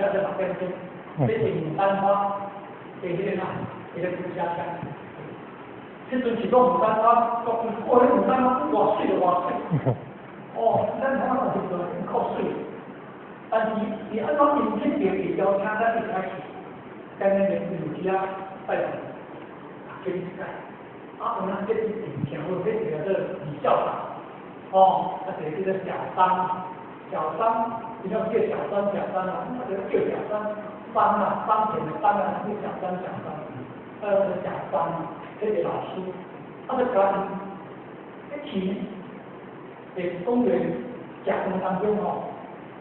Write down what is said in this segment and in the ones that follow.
他的哪边去？这是牡丹花，对不对啦？这个不加强。这阵是讲牡丹花，讲哦，那牡丹花哇水就哇水，哦，咱台湾我是说很靠水，但是你按照明天别比较，它在一开始，跟那个女家拜访，给你看，啊，我们这是以前我这个是李校长，哦，而且这个小三，比较叫小三啊，那个叫小三，三啊，三点的三啊，是小三，小三，这个老师，他的家庭，其在公园讲堂当中哦，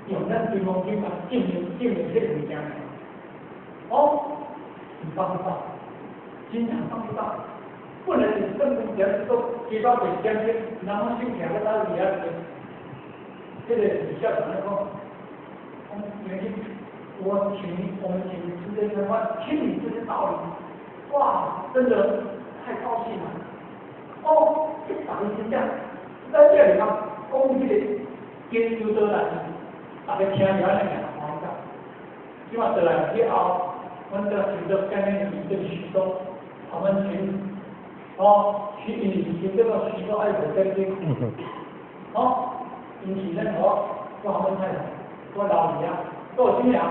有那对方经常证明这个物件，哦，你放不到，经常放不到，不能你正宫前都接到北将军，然后就两个到底下去。这个李校长来说，我们请出这个话，听你这些道理，哇，真的太高兴了。哦，一打一这样，在这里头，讲这个研究得来，大家听了那个好个，希望得来以后，我们要寻找干净一个许多，我们去寻这个许多爱国干净，因此呢，我们太太，我老爷啊，我新娘，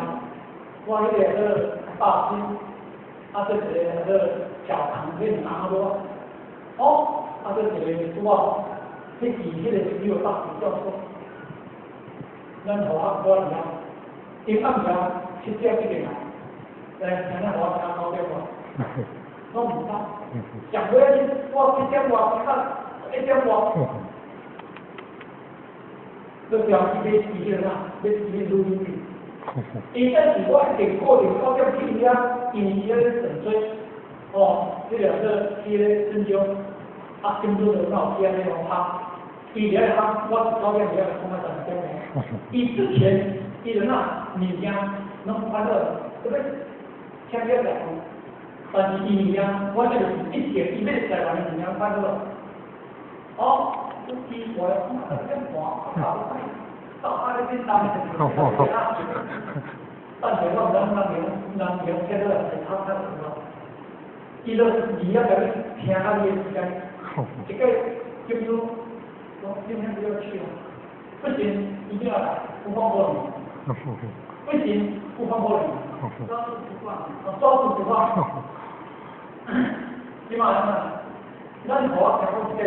我那个大师，这个小堂给拿多，这个说这底下的只有大学教授，咱头下我一样，今暗上去叫这个人，现在我听到这个，我唔得，上回我去叫我一叫我。这表示被体现啦，被体现录进去。一旦是我一点过点高调去呀，引起了整追，这两个些针灸，针灸的老师那种以前我是高调比较空的讲的，之前人你家能快乐，对不对？强调讲，但是你家我这个一点一辈子在玩你家快乐，不机会，到他那边当但是我让这个他什么？伊都你要不要听他的时间？这个就是我今天不要去了，不行，一定要来，不放过你。不行，不放过你。抓住不放。起码呢，咱好啊，讲过这个。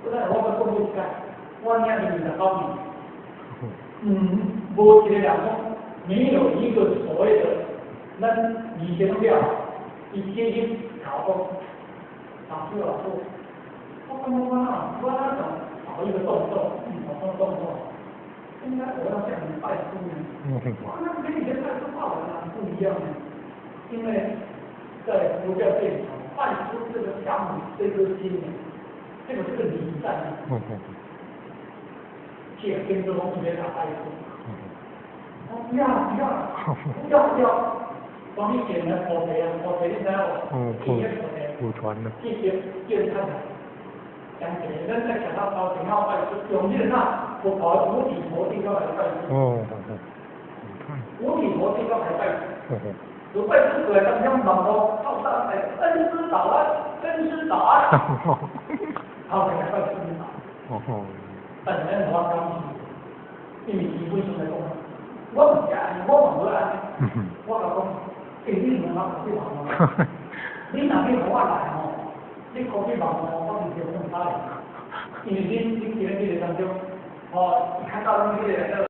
我们公布起来，我念的你的高明，我觉得两种没有一个所谓的那以前料，以接近考公，老师，我那种搞一个动作，应该我要向你拜师呢。那跟以前拜师法不一样呢，因为在佛教界里头，拜师这个项目这个经呢。这个是个礼赞，借跟着我们别打拜师。不要，帮你点了火腿你知道不？不传的。借看的，讲解，人在讲到高挺要拜师，有些人我跑五体投地要来拜师。五体投地要来拜师。有拜师过来，他们忙到靠上来，恩师早安。好，给他拜师好。但是呢，我讲是，因为基本上来讲，我唔介意，我唔会安尼。我讲，你唔好去忙我。你那边我来你可去忙我唔就用他。因为你今天当中，一看到那个。